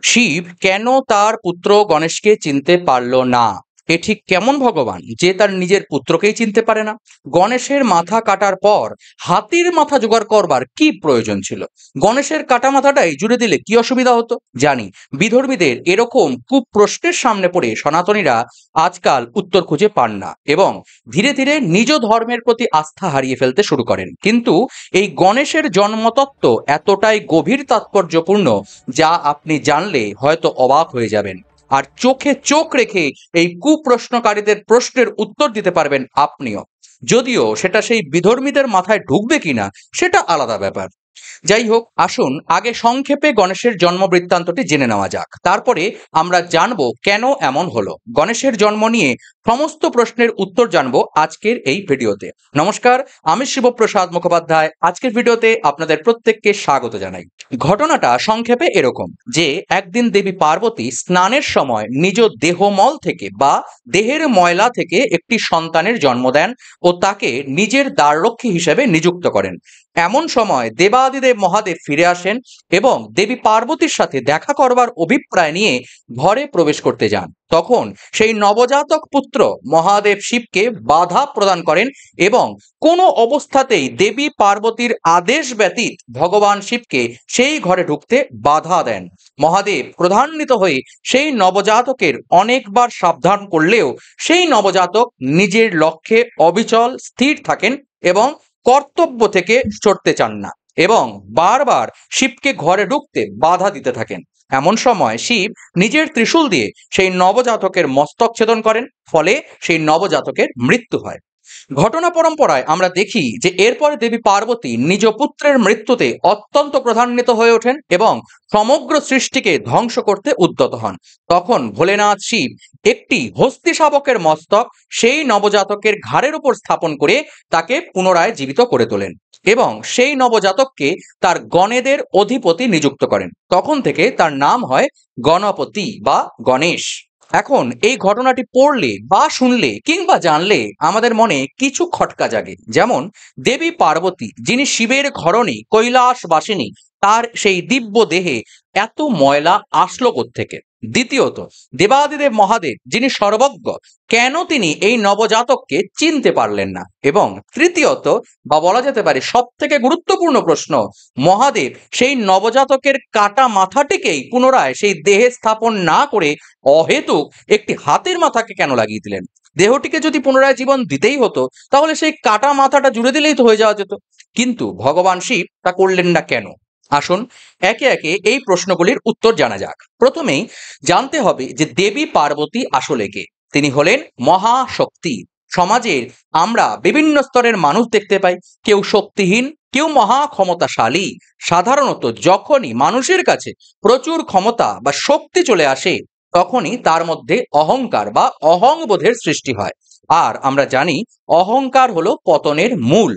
শিব কেন তার পুত্র গণেশকে চিনতে পারল না? এ ঠিক কেমন ভগবান যে তার নিজের পুত্রকেই চিনতে পারে না? গণেশের মাথা কাটার পর হাতির মাথা জোগাড় করবার কি প্রয়োজন ছিল? গণেশের কাটা মাথাটাই জুড়ে দিলে কি অসুবিধা হতো? জানি বিধর্মীদের এরকম কুপ্রশ্নের সামনে পড়ে সনাতনীরা আজকাল উত্তর খুঁজে পান না এবং ধীরে ধীরে নিজ ধর্মের প্রতি আস্থা হারিয়ে ফেলতে শুরু করেন। কিন্তু এই গণেশের জন্মতত্ত্ব এতটাই গভীর তাৎপর্যপূর্ণ যা আপনি জানলে হয়তো অবাক হয়ে যাবেন। আর চোখে চোখ রেখে এই কুপ্রশ্নকারীদের প্রশ্নের উত্তর দিতে পারবেন আপনিও, যদিও সেটা সেই বিধর্মীদের মাথায় ঢুকবে কিনা সেটা আলাদা ব্যাপার। যাই হোক, আসুন আগে সংক্ষেপে গণেশের জন্ম বৃত্তান্তটি জেনে নেওয়া যাক, তারপরে আমরা জানবো কেন এমন হলো। গণেশের জন্ম নিয়ে সমস্ত প্রশ্নের উত্তর জানবো আজকের এই ভিডিওতে। নমস্কার, আমি শিবপ্রসাদ মুখোপাধ্যায়। আজকের ভিডিওতে আপনাদের প্রত্যেককে স্বাগত জানাই। ঘটনাটা সংক্ষেপে এরকম যে একদিন দেবী পার্বতী স্নানের সময় নিজ দেহমল থেকে বা দেহের ময়লা থেকে একটি সন্তানের জন্ম দেন ও তাকে নিজের দ্বাররক্ষী হিসেবে নিযুক্ত করেন। এমন সময় দেবাদিদেব মহাদেব ফিরে আসেন এবং দেবী পার্বতীর সাথে দেখা করবার অভিপ্রায় নিয়ে ঘরে প্রবেশ করতে যান। তখন সেই নবজাতক পুত্র মহাদেব শিবকে বাধা প্রদান করেন এবং কোনো অবস্থাতেই দেবী পার্বতীর আদেশ ব্যতীত ভগবান শিবকে সেই ঘরে ঢুকতে বাধা দেন। মহাদেব ক্রোধান্বিত হয়ে সেই নবজাতকের অনেকবার সাবধান করলেও সেই নবজাতক নিজের লক্ষ্যে অবিচল স্থির থাকেন এবং কর্তব্য থেকে সরতে চান না এবং বারবার শিবকে ঘরে ঢুকতে বাধা দিতে থাকেন। এমন সময় শিব নিজের ত্রিশূল দিয়ে সেই নবজাতকের মস্তক ছেদন করেন, ফলে সেই নবজাতকের মৃত্যু হয়। ঘটনা পরম্পরায় আমরা দেখি যে এরপরে দেবী পার্বতী নিজ পুত্রের মৃত্যুতে অত্যন্ত ক্রোধান্বিত হয়ে ওঠেন এবং সমগ্র সৃষ্টিকে ধ্বংস করতে উদ্যত হন। তখন ভোলেনাথ শিব একটি হস্তি শাবকের মস্তক সেই নবজাতকের ঘাড়ের উপর স্থাপন করে তাকে পুনরায় জীবিত করে তোলেন এবং সেই নবজাতককে তার গণেদের অধিপতি নিযুক্ত করেন। তখন থেকে তার নাম হয় গণপতি বা গণেশ। এখন এই ঘটনাটি পড়লে বা শুনলে কিংবা জানলে আমাদের মনে কিছু খটকা জাগে, যেমন দেবী পার্বতী যিনি শিবের ঘরণী কৈলাসবাসিনী, তার সেই দিব্য দেহে এত ময়লা আসলো কোত্থেকে? দ্বিতীয়ত, দেবাদিদেব মহাদেব যিনি সর্বজ্ঞ, কেন তিনি এই নবজাতককে চিনতে পারলেন না? এবং তৃতীয়ত, বা বলা যেতে পারে সব থেকে গুরুত্বপূর্ণ প্রশ্ন, মহাদেব সেই নবজাতকের কাটা মাথাটিকেই পুনরায় সেই দেহে স্থাপন না করে অহেতুক একটি হাতির মাথাকে কেন লাগিয়ে দিলেন? দেহটিকে যদি পুনরায় জীবন দিতেই হতো তাহলে সেই কাটা মাথাটা জুড়ে দিলেই তো হয়ে যাওয়া যেত। কিন্তু ভগবান শিব তা করলেন না কেন? আসুন একে একে এই প্রশ্নগুলির উত্তর জানা যাক। প্রথমেই জানতে হবে যে দেবী পার্বতী আসলে কে। তিনি হলেন মহাশক্তি। সমাজের আমরা বিভিন্ন স্তরের মানুষ দেখতে পাই, কেউ শক্তিহীন, কেউ মহা ক্ষমতাশালী। সাধারণত যখনই মানুষের কাছে প্রচুর ক্ষমতা বা শক্তি চলে আসে তখনই তার মধ্যে অহংকার বা অহংবোধের সৃষ্টি হয়। আর আমরা জানি অহংকার হলো পতনের মূল।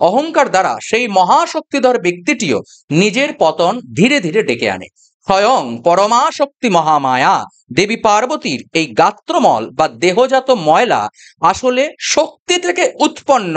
অহংকার দ্বারা সেই মহাশক্তিধর ব্যক্তিটিও নিজের পতন ধীরে ধীরে ডেকে আনে। স্বয়ং পরমা শক্তি মহামায়া দেবী পার্বতীর এই গাত্রমল বা দেহজাত ময়লা আসলে শক্তি থেকে উৎপন্ন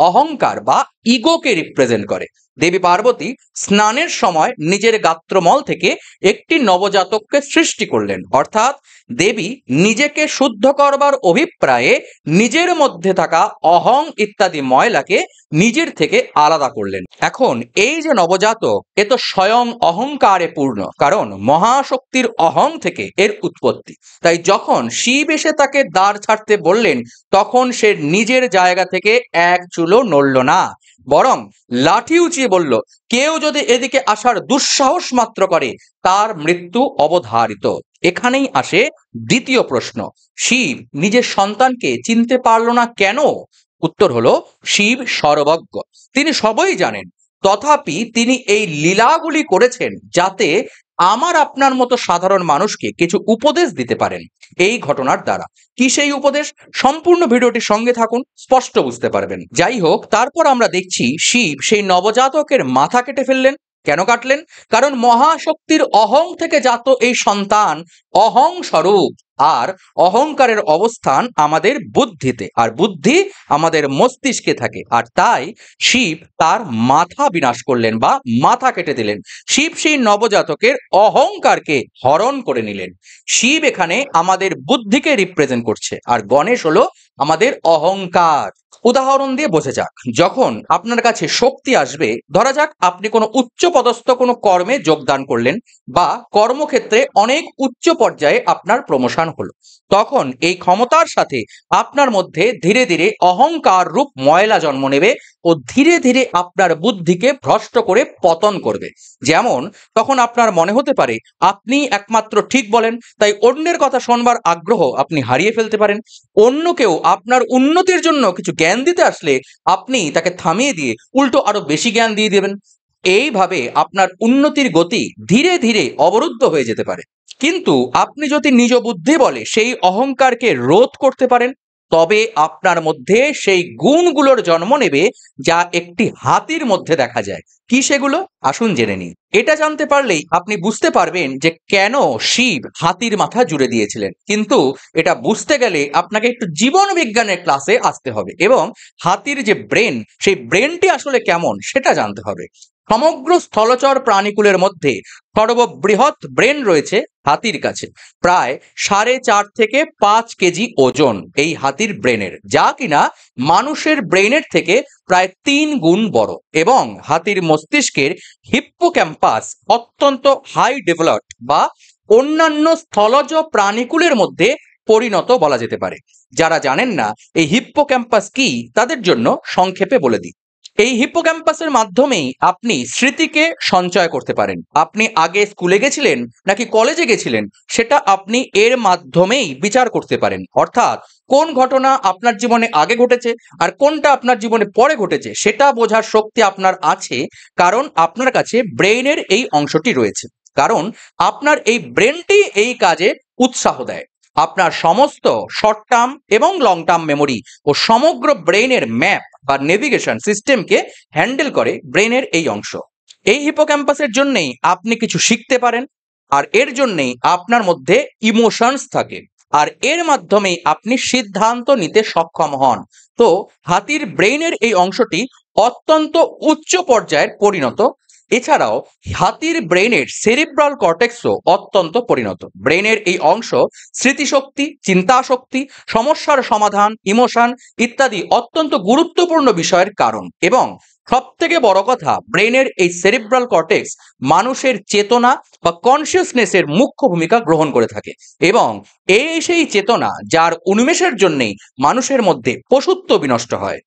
অহংকার বা ইগোকে রিপ্রেজেন্ট করে। দেবী পার্বতী স্নানের সময় নিজের গাত্রমল থেকে একটি নবজাতককে সৃষ্টি করলেন, অর্থাৎ দেবী নিজেকে শুদ্ধ করবার অভিপ্রায়ে নিজের মধ্যে থাকা অহং ইত্যাদি ময়লাকে নিজের থেকে আলাদা করলেন। এখন এই যে নবজাতক, এ তো স্বয়ং অহংকারে পূর্ণ, কারণ মহাশক্তির অহং থেকে এর উৎপত্তি। তাই যখন শিব এসে তাকে দ্বার ছাড়তে বললেন তখন সে নিজের জায়গা থেকে এক চুলও নড়ল না, বরং লাঠি উঁচিয়ে বলল, কেউ যদি এদিকে আসার দুঃসাহস মাত্র করে তার মৃত্যু অবধারিত। এখানেই আসে দ্বিতীয় প্রশ্ন, শিব নিজের সন্তানকে চিনতে পারল না কেন? উত্তর হলো, শিব সর্বজ্ঞ, তিনি সবই জানেন। তথাপি তিনি এই লীলাগুলি করেছেন যাতে আমার আপনার মতো সাধারণ মানুষকে কিছু উপদেশ দিতে পারেন এই ঘটনার দ্বারা। কি সেই উপদেশ? সম্পূর্ণ ভিডিওটির সঙ্গে থাকুন, স্পষ্ট বুঝতে পারবেন। যাই হোক, তারপর আমরা দেখছি শিব সেই নবজাতকের মাথা কেটে ফেললেন কেন কাটলেন? কারণ মহাশক্তির অহং থেকে জাত এই সন্তান অহং স্বরূপ, আর অহংকারের অবস্থান আমাদের বুদ্ধিতে, আর বুদ্ধি আমাদের মস্তিষ্কে থাকে। আর তাই শিব তার মাথা বিনাশ করলেন বা মাথা কেটে দিলেন। শিব সেই নবজাতকের অহংকারকে হরণ করে নিলেন। শিব এখানে আমাদের বুদ্ধিকে রিপ্রেজেন্ট করছে, আর গণেশ হলো আমাদের অহংকার। উদাহরণ দিয়ে বোঝা যাক, যখন আপনার কাছে শক্তি আসবে, ধরা যাক আপনি কোনো উচ্চ পদস্থ কোনো কর্মে যোগদান করলেন বা কর্মক্ষেত্রে অনেক উচ্চ পর্যায়ে আপনার প্রমোশন হলো, তখন এই ক্ষমতার সাথে আপনার মধ্যে ধীরে ধীরে অহংকার রূপ ময়লা জন্ম নেবে ও ধীরে ধীরে আপনার বুদ্ধিকে ভ্রষ্ট করে পতন করবে। যেমন তখন আপনার মনে হতে পারে আপনি একমাত্র ঠিক বলেন, তাই অন্যের কথা শোনবার আগ্রহ আপনি হারিয়ে ফেলতে পারেন। অন্য কেউ আপনার উন্নতির জন্য কিছু জ্ঞান দিতে আসলে আপনি তাকে থামিয়ে দিয়ে উল্টো আরো বেশি জ্ঞান দিয়ে দেবেন। এইভাবে আপনার উন্নতির গতি ধীরে ধীরে অবরুদ্ধ হয়ে যেতে পারে। কিন্তু আপনি যদি নিজ বুদ্ধি বলে সেই অহংকারকে রোধ করতে পারেন, তবে আপনার মধ্যে সেই গুণগুলোর জন্ম নেবে যা একটি হাতির মধ্যে দেখা যায়। কি সেগুলো? আসুন জেনে নিই। এটা জানতে পারলেই আপনি বুঝতে পারবেন যে কেন শিব হাতির মাথা জুড়ে দিয়েছিলেন। কিন্তু এটা বুঝতে গেলে আপনাকে একটু জীবন বিজ্ঞানের ক্লাসে আসতে হবে এবং হাতির যে ব্রেন, সেই ব্রেনটি আসলে কেমন সেটা জানতে হবে। সমগ্র স্থলচর প্রাণীকুলের মধ্যে সর্ববৃহৎ ব্রেন রয়েছে হাতির কাছে। প্রায় 4.5 থেকে 5 কেজি ওজন এই হাতির ব্রেনের, যা কিনা মানুষের ব্রেনের থেকে প্রায় 3 গুণ বড়। এবং হাতির মস্তিষ্কের হিপ্পোক্যাম্পাস অত্যন্ত হাই ডেভেলপড বা অন্যান্য স্থলজ প্রাণীকুলের মধ্যে পরিণত বলা যেতে পারে। যারা জানেন না এই হিপ্পোক্যাম্পাস কি, তাদের জন্য সংক্ষেপে বলে দিই। এই হিপ্পোক্যাম্পাসের মাধ্যমেই আপনি স্মৃতিকে সঞ্চয় করতে পারেন। আপনি আগে স্কুলে গেছিলেন নাকি কলেজে গেছিলেন, সেটা আপনি এর মাধ্যমেই বিচার করতে পারেন। অর্থাৎ কোন ঘটনা আপনার জীবনে আগে ঘটেছে আর কোনটা আপনার জীবনে পরে ঘটেছে সেটা বোঝার শক্তি আপনার আছে, কারণ আপনার কাছে ব্রেইনের এই অংশটি রয়েছে। কারণ আপনার এই ব্রেনটি এই কাজে উৎসাহ দেয়। আপনার সমস্ত শর্ট টার্ম এবং লং টার্ম মেমোরি ও সমগ্র ব্রেইনের ম্যাপ বা নেভিগেশন সিস্টেমকে হ্যান্ডেল করে ব্রেনের এই অংশ। এই হিপোক্যাম্পাসের জন্যই আপনি কিছু শিখতে পারেন, আর এর জন্যই আপনার মধ্যে ইমোশনস থাকে, আর এর মাধ্যমেই আপনি সিদ্ধান্ত নিতে সক্ষম হন। তো হাতির ব্রেইনের এই অংশটি অত্যন্ত উচ্চ পর্যায়ের পরিণত। এছাড়াও হাতির ব্রেইনের সেরিব্রাল কর্টেক্সও অত্যন্ত পরিণত। ব্রেইনের এই অংশ স্মৃতিশক্তি, চিন্তা শক্তি, সমস্যার সমাধান, ইমোশন ইত্যাদি অত্যন্ত গুরুত্বপূর্ণ বিষয়ের কারণ। এবং সব থেকে বড় কথা, ব্রেইনের এই সেরিব্রাল কর্টেক্স মানুষের চেতনা বা কনসিয়াসনেসের মুখ্য ভূমিকা গ্রহণ করে থাকে। এবং এই সেই চেতনা যার উন্মেষের জন্যেই মানুষের মধ্যে পশুত্ব বিনষ্ট হয়।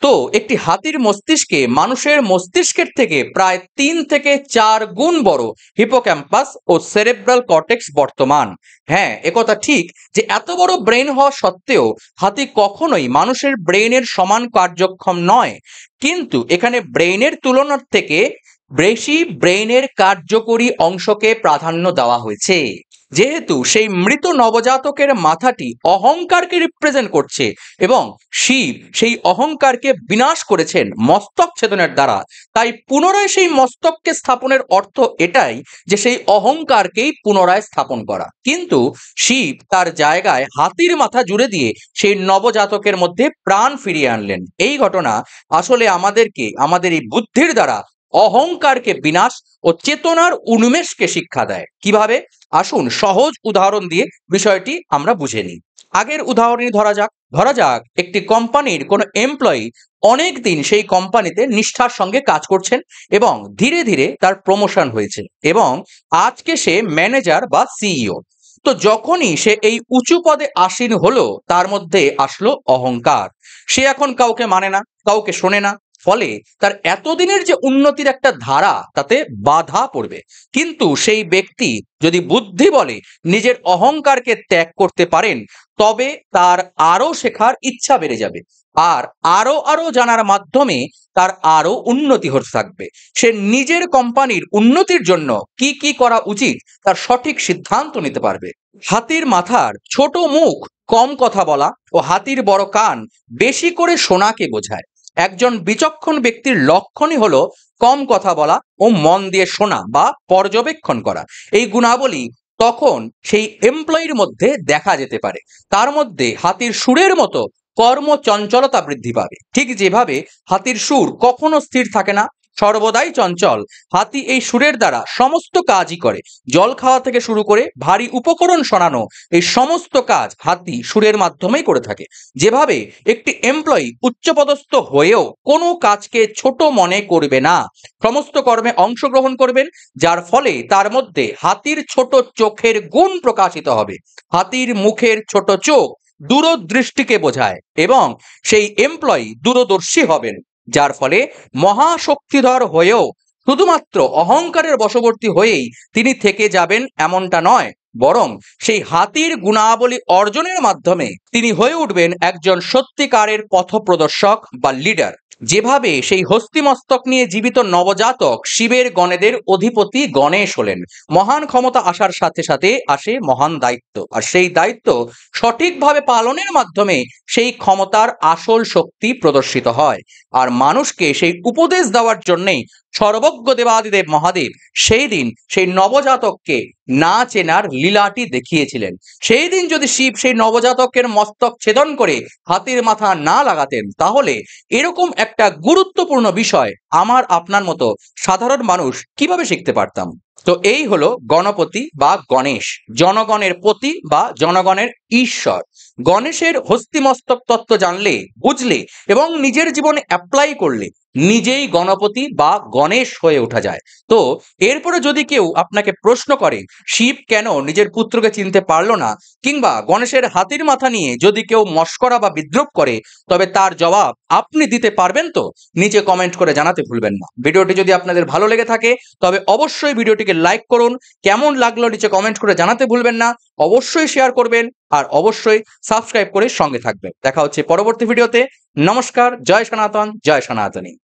তো একটি হাতির মস্তিষ্কে মানুষের মস্তিষ্কের থেকে প্রায় 3 থেকে 4 গুণ বড় হিপোক্যাম্পাস ও সেরেব্রাল কর্টেক্স বর্তমান। হ্যাঁ, একথা ঠিক যে এত বড় ব্রেন হওয়া সত্ত্বেও হাতি কখনোই মানুষের ব্রেইনের সমান কার্যক্ষম নয়, কিন্তু এখানে ব্রেইনের তুলনার থেকে বেশি ব্রেইনের কার্যকরী অংশকে প্রাধান্য দেওয়া হয়েছে। যেহেতু সেই মৃত নবজাতকের মাথাটি অহংকারকে রিপ্রেজেন্ট করছে এবং শিব সেই অহংকারকে বিনাশ করেছেন মস্তক ছেদনের দ্বারা, তাই পুনরায় সেই মস্তককে স্থাপনের অর্থ এটাই যে সেই অহংকারকেই পুনরায় স্থাপন করা। কিন্তু শিব তার জায়গায় হাতির মাথা জুড়ে দিয়ে সেই নবজাতকের মধ্যে প্রাণ ফিরিয়ে আনলেন। এই ঘটনা আসলে আমাদেরকে আমাদের এই বুদ্ধির দ্বারা অহংকারকে বিনাশ ও চেতনার উন্মেষকে শিক্ষা দেয়। কিভাবে? আসুন সহজ উদাহরণ দিয়ে বিষয়টি আমরা বুঝে নিই। আগের উদাহরণই ধরা যাক একটি কোম্পানির কোনো এমপ্লয়ি অনেক দিন সেই কোম্পানিতে নিষ্ঠার সঙ্গে কাজ করছেন এবং ধীরে ধীরে তার প্রমোশন হয়েছে এবং আজকে সে ম্যানেজার বা সিইও। তো যখনই সে এই উঁচু পদে আসীন হলো, তার মধ্যে আসলো অহংকার। সে এখন কাউকে মানে না, কাউকে শোনে না, ফলে তার এতদিনের যে উন্নতির একটা ধারা তাতে বাধা পড়বে। কিন্তু সেই ব্যক্তি যদি বুদ্ধি বলে নিজের অহংকারকে ত্যাগ করতে পারেন, তবে তার আরো শেখার ইচ্ছা বেড়ে যাবে, আর আরো আরো জানার মাধ্যমে তার আরো উন্নতি হতে থাকবে। সে নিজের কোম্পানির উন্নতির জন্য কি কি করা উচিত তার সঠিক সিদ্ধান্ত নিতে পারবে। হাতির মাথার ছোট মুখ কম কথা বলা ও হাতির বড় কান বেশি করে শোনাকে বোঝায়। একজন বিচক্ষণ ব্যক্তির লক্ষণই হলো কম কথা বলা ও মন দিয়ে শোনা বা পর্যবেক্ষণ করা। এই গুণাবলী তখন সেই এমপ্লয়ির মধ্যে দেখা যেতে পারে। তার মধ্যে হাতির সুরের মতো কর্মচঞ্চলতা বৃদ্ধি পাবে। ঠিক যেভাবে হাতির সুর কখনো স্থির থাকে না, সর্বদাই চঞ্চল, হাতি এই সুরের দ্বারা সমস্ত কাজই করে। জল খাওয়া থেকে শুরু করে ভারী উপকরণ সরানো, এই সমস্ত কাজ হাতি সুরের মাধ্যমেই করে থাকে। যেভাবে একটি এমপ্লয়ি উচ্চপদস্থ হয়েও কোনো কাজকে ছোট মনে করবে না, সমস্ত কর্মে অংশগ্রহণ করবেন, যার ফলে তার মধ্যে হাতির ছোট চোখের গুণ প্রকাশিত হবে। হাতির মুখের ছোট চোখ দূরদৃষ্টিকে বোঝায় এবং সেই এমপ্লয়ি দূরদর্শী হবেন, যার ফলে মহাশক্তিধর হয়েও শুধুমাত্র অহংকারের বশবর্তী হয়েই তিনি থেকে যাবেন এমনটা নয়, বরং সেই হাতির গুণাবলী অর্জনের মাধ্যমে তিনি হয়ে উঠবেন একজন সত্যিকারের পথপ্রদর্শক বা লিডার। যেভাবে সেই হস্তিমস্তক নিয়ে জীবিত নবজাতক শিবের গণেদের অধিপতি গণেশ হলেন। মহান ক্ষমতা আসার সাথে সাথে আসে মহান দায়িত্ব, আর সেই দায়িত্ব সঠিকভাবে পালনের মাধ্যমে সেই ক্ষমতার আসল শক্তি প্রদর্শিত হয়। আর মানুষকে সেই উপদেশ দেওয়ার জন্যেই সর্বজ্ঞ দেবাদিদেব মহাদেব সেই দিন সেই নবজাতককে না চেনার লীলাটি দেখিয়েছিলেন। সেই দিন যদি শিব সেই নবজাতকের মস্তক ছেদন করে হাতির মাথা না লাগাতেন, তাহলে এরকম একটা গুরুত্বপূর্ণ বিষয় আমার আপনার মতো সাধারণ মানুষ কিভাবে শিখতে পারতাম? তো এই হলো গণপতি বা গণেশ, জনগণের পতি বা জনগণের ঈশ্বর। গণেশের হস্তিমস্তক তত্ত্ব জানলে, বুঝলে এবং নিজের জীবনে অ্যাপ্লাই করলে নিজেই গণপতি বা গণেশ হয়ে ওঠা যায়। তো এরপরে যদি কেউ আপনাকে প্রশ্ন করে শিব কেন নিজের পুত্রকে চিনতে পারলো না, কিংবা গণেশের হাতির মাথা নিয়ে যদি কেউ মস্করা বা বিদ্রুপ করে, তবে তার জবাব আপনি দিতে পারবেন তো? নিচে কমেন্ট করে জানাতে ভুলবেন না। ভিডিওটি যদি আপনাদের ভালো লেগে থাকে তবে অবশ্যই ভিডিওটিকে লাইক করুন, কেমন লাগলো নিচে কমেন্ট করে জানাতে ভুলবেন না, অবশ্যই শেয়ার করবেন আর অবশ্যই সাবস্ক্রাইব করে সঙ্গে থাকবেন। দেখা হচ্ছে পরবর্তী ভিডিওতে। নমস্কার, জয় সনাতন, জয় সনাতনী।